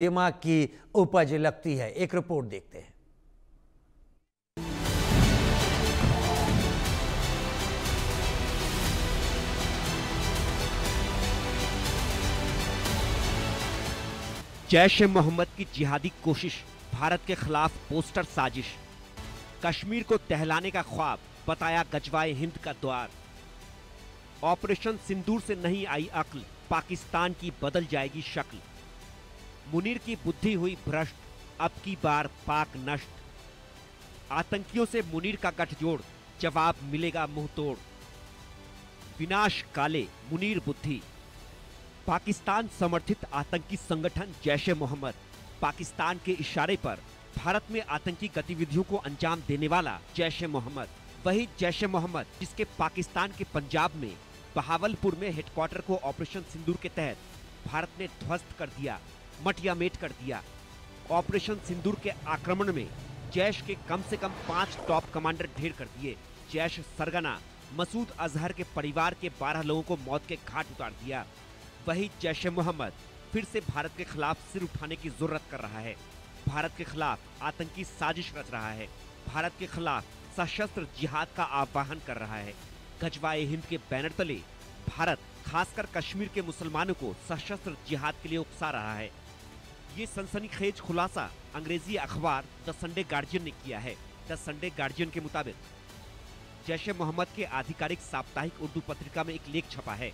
दिमाग की उपज लगती है। एक रिपोर्ट देखते हैं। जैश ए मोहम्मद की जिहादी कोशिश, भारत के खिलाफ पोस्टर साजिश, कश्मीर को टहलाने का ख्वाब, बताया गजवाए हिंद का द्वार। ऑपरेशन सिंदूर से नहीं आई अक्ल, पाकिस्तान की बदल जाएगी शक्ल। मुनीर की बुद्धि हुई भ्रष्ट, अब की बार पाक नष्ट। आतंकियों से मुनीर का गठजोड़, जवाब मिलेगा मुंह तोड़। विनाश काले मुनीर बुद्धि। पाकिस्तान समर्थित आतंकी संगठन जैश ए मोहम्मद, पाकिस्तान के इशारे पर भारत में आतंकी गतिविधियों को अंजाम देने वाला जैश ए मोहम्मद, वही जैश ए मोहम्मद जिसके पाकिस्तान के पंजाब में बहावलपुर में हेडक्वार्टर को ऑपरेशन सिंदूर के तहत भारत ने ध्वस्त कर दिया, मटियामेट कर दिया। ऑपरेशन सिंदूर के आक्रमण में जैश के कम से कम 5 टॉप कमांडर ढेर कर दिए। जैश सरगना मसूद अजहर के परिवार के 12 लोगों को मौत के घाट उतार दिया। वही जैश ए मोहम्मद फिर से भारत के खिलाफ सिर उठाने की जरूरत कर रहा है, भारत के खिलाफ आतंकी साजिश रच रहा है, भारत के खिलाफ सशस्त्र जिहाद का आह्वान कर रहा है। गजवाए हिंद के बैनर तले भारत खासकर कश्मीर के मुसलमानों को सशस्त्र जिहाद के लिए उकसा रहा है। ये सनसनीखेज खुलासा अंग्रेजी अखबार द संडे गार्जियन ने किया है। द संडे गार्जियन के मुताबिक जैश ए मोहम्मद के आधिकारिक साप्ताहिक उर्दू पत्रिका में एक लेख छपा है।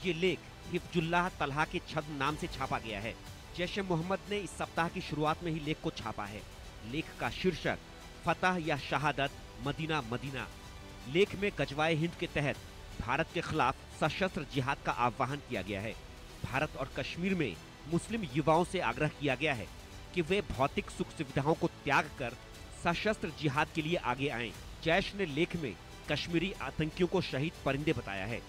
ये लेख हिफ्जुल्लाह तलहा के छद्म नाम से छापा गया है। जैश ए मोहम्मद ने इस सप्ताह की शुरुआत में ही लेख को छापा है। लेख का शीर्षक फतह या शहादत, मदीना मदीना। लेख में गजवाए हिंद के तहत भारत के खिलाफ सशस्त्र जिहाद का आह्वान किया गया है। भारत और कश्मीर में मुस्लिम युवाओं से आग्रह किया गया है कि वे भौतिक सुख सुविधाओं को त्याग कर सशस्त्र जिहाद के लिए आगे आएं। जैश ने लेख में कश्मीरी आतंकियों को शहीद परिंदे बताया है।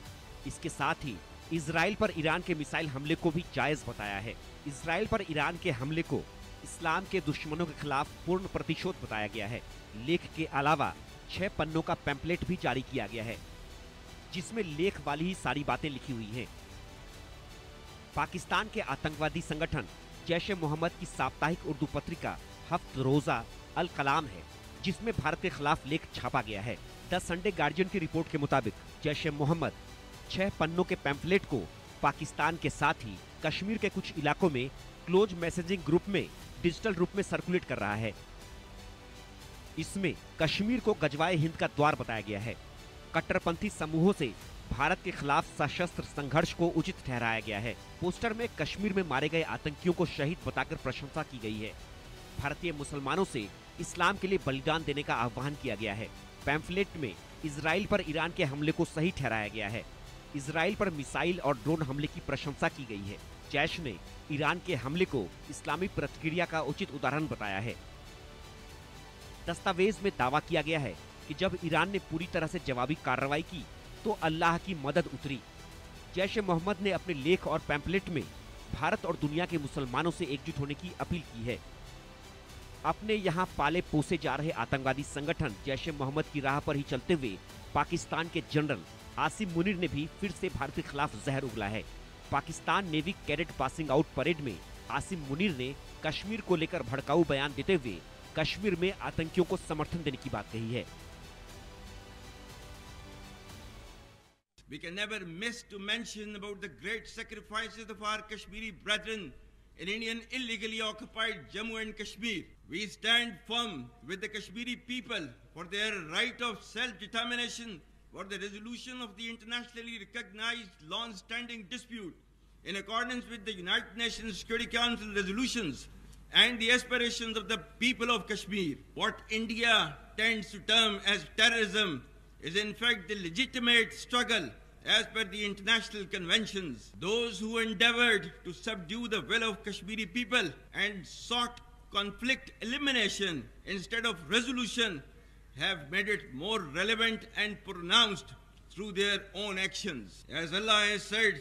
इसके साथ ही इजराइल पर ईरान के मिसाइल हमले को भी जायज बताया है। इजराइल पर ईरान के हमले को इस्लाम के दुश्मनों के खिलाफ पूर्ण प्रतिशोध बताया गया है। लेख के अलावा 6 पन्नों का पैम्पलेट भी जारी किया गया है, जिसमें लेख वाली ही सारी बातें लिखी हुई हैं। पाकिस्तान के आतंकवादी संगठन जैश ए मोहम्मद की साप्ताहिक उर्दू पत्रिका हफ्त रोजा अल कलाम है, जिसमें भारत के खिलाफ लेख छापा गया है। द संडे गार्जियन की रिपोर्ट के मुताबिक जैश ए मोहम्मद 6 पन्नों के पैम्फलेट को पाकिस्तान के साथ ही कश्मीर के कुछ इलाकों में क्लोज मैसेजिंग ग्रुप में डिजिटल रूप में सर्कुलेट कर रहा है। इसमें कश्मीर को गजवाए हिंद का द्वार बताया गया है। कट्टरपंथी समूहों से भारत के खिलाफ सशस्त्र संघर्ष को उचित ठहराया गया है। पोस्टर में कश्मीर में मारे गए आतंकियों को शहीद बताकर प्रशंसा की गई है। भारतीय मुसलमानों से इस्लाम के लिए बलिदान देने का आह्वान किया गया है। पैम्फलेट में इजराइल पर ईरान के हमले को सही ठहराया गया है। इजराइल पर मिसाइल और ड्रोन हमले की प्रशंसा की गई है। जैश ने ईरान के हमले को इस्लामी प्रतिक्रिया का उचित उदाहरण बताया है। दस्तावेज में दावा किया गया है कि जब ईरान ने पूरी तरह से जवाबी कार्रवाई की तो अल्लाह की मदद उतरी। जैश ए मोहम्मद ने अपने लेख और पैम्पलेट में भारत और दुनिया के मुसलमानों से एकजुट होने की अपील की है। अपने यहाँ पाले पोसे जा रहे आतंकवादी संगठन जैश ए मोहम्मद की राह पर ही चलते हुए पाकिस्तान के जनरल आसिम मुनीर ने भी फिर से भारत के खिलाफ जहर उगला है। Pakistan navy cadet passing out parade में आसिम मुनीर ने कश्मीर को लेकर भड़काऊ बयान देते हुए कश्मीर में आतंकियों को समर्थन देने की बात कही है। We can never miss to mention about the great sacrifices of our Kashmiri brethren in Indian illegally occupied Jammu and Kashmir. We stand firm with the Kashmiri people for their right of self-determination, for the resolution of the internationally recognized long-standing dispute in accordance with the United Nations Security Council resolutions and the aspirations of the people of Kashmir. What India tends to term as terrorism is in fact the legitimate struggle as per the international conventions. Those who endeavored to subdue the will of Kashmiri people and sought conflict elimination instead of resolution have made it more relevant and pronounced through their own actions. As Allah has said,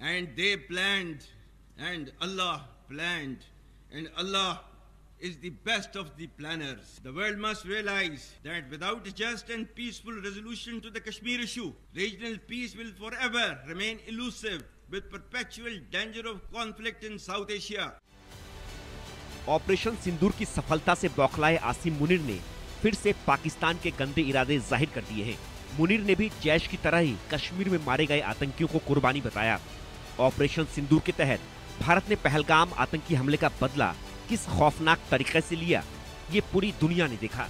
And they planned, and Allah planned, and Allah is the best of the planners. The world must realize that without a just and peaceful resolution to the Kashmir issue, regional peace will forever remain elusive with perpetual danger of conflict in South Asia. Operation Sindoor की सफलता से बौखलाए आसिम मुनीर ने फिर से पाकिस्तान के गंदे इरादे जाहिर कर दिए हैं। मुनीर ने भी जैश की तरह ही कश्मीर में मारे गए आतंकियों को कुर्बानी बताया। ऑपरेशन सिंदूर के तहत भारत ने पहलगाम आतंकी हमले का बदला किस खौफनाक तरीके से लिया, ये पूरी दुनिया ने देखा।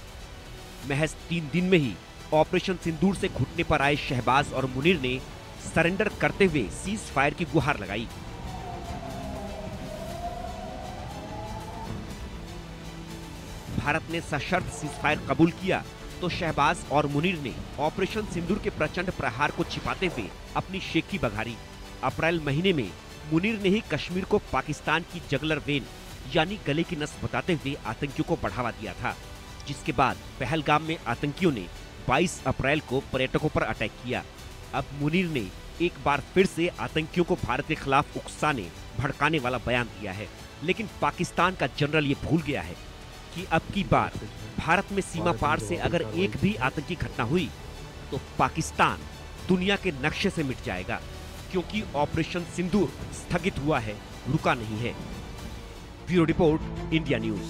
महज 3 दिन में ही ऑपरेशन सिंदूर से घुटने पर आए शहबाज और मुनीर ने सरेंडर करते हुए सीज फायर की गुहार लगाई। भारत ने सशर्त सीज फायर कबूल किया तो शहबाज और मुनीर ने ऑपरेशन सिंदूर के प्रचंड प्रहार को छिपाते हुए अपनी शेखी बघारी। अप्रैल महीने में मुनीर ने ही कश्मीर को पाकिस्तान की जगलर वेन यानी गले की नस बताते हुए आतंकियों को बढ़ावा दिया था, जिसके बाद पहलगाम में आतंकियों ने 22 अप्रैल को पर्यटकों पर अटैक किया। अब मुनीर ने एक बार फिर से आतंकियों को भारत के खिलाफ उकसाने भड़काने वाला बयान दिया है, लेकिन पाकिस्तान का जनरल ये भूल गया है कि अब की बार भारत में सीमा पार से अगर एक भी आतंकी घटना हुई तो पाकिस्तान दुनिया के नक्शे से मिट जाएगा, क्योंकि ऑपरेशन सिंदूर स्थगित हुआ है, रुका नहीं है। Bureau report, India news.